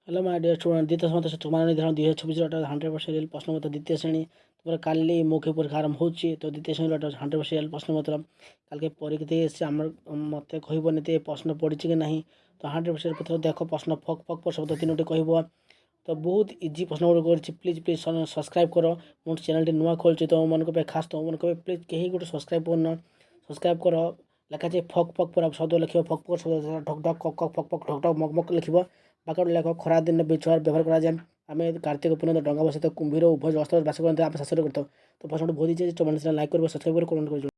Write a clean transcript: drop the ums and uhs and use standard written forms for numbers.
Hello my dear student, দ্বিতীয় সমান্তর সূত্রমালা নির্ধারণ 2024 100% রিয়েল প্রশ্নপত্র দ্বিতীয় শ্রেণী। তারপরে কালি মৌখিক পরীক্ষা আরম্ভ হচ্ছে, তো দ্বিতীয় শ্রেণীর 100% রিয়েল প্রশ্নপত্র কালকে পরীক্ষা দিয়ে এসেছে। আমার মতে কহিবনি তে প্রশ্ন পড়ିଛି କି ନାହିଁ। ତ 100% ପତ୍ର ଦେଖ ପ୍ରଶ୍ନ ଫକ୍ ଫକ୍ ଶବ୍ଦ ତିନୋଟି କହିବ। ତ ବହୁତ ଇଜି ପ୍ରଶ୍ନ ଗୁଡ଼ିକ କରିଛି। ପ୍ଲିଜ୍ ସବସ୍କ୍ରାଇବ୍ କର। ମୋ ଚ୍ୟାନେଲଟି ନୂଆ ଖୋଲିଛି ତୁମମାନଙ୍କ ପାଇଁ, ଖାସ୍ ତୁମମାନଙ୍କ ପାଇଁ। ପ୍ଲିଜ୍ କେହି ଗୋଟେ ସବସ୍କ୍ରାଇବ୍ କରୁନ, ସବସ୍କ୍ରାଇବ୍ କର। ଲେଖାଛି ଫକ୍ ଫକ୍ ପୁରା ଶବ୍ଦ ଲେଖିବ, ଫକ୍ ଫକ୍ ଶବ୍ଦ ଢକ୍ ଢକ୍ କକ୍ କକ୍ ଫକ୍ ଫକ୍ ଢକ୍ ଢକ୍ ମକ୍ ମକ୍ ଲେଖିବ। ବାକ୍ୟଟି ଲେଖ। ଖରା ଦିନରେ ବିଛୁଆର ବ୍ୟବହାର କରାଯାଏ। ଆମେ କାର୍ତ୍ତିକ ପୂର୍ଣ୍ଣିମା ଡଙ୍ଗା ବସାଇଥାଉ। କୁମ୍ଭୀର ଉଭୟ ଅସ୍ତ୍ର ବାସ କରନ୍ତି, ଆମେ ଶାସନ କରିଥାଉ। ତ ପ୍ରଶ୍ନଟି ବହୁତ ଇଜି ଅଛି। ଲାଇକ୍ କରିବ, ସବସ୍କ୍ରାଇବ୍ କରି କମେଣ୍ଟ କରିବ।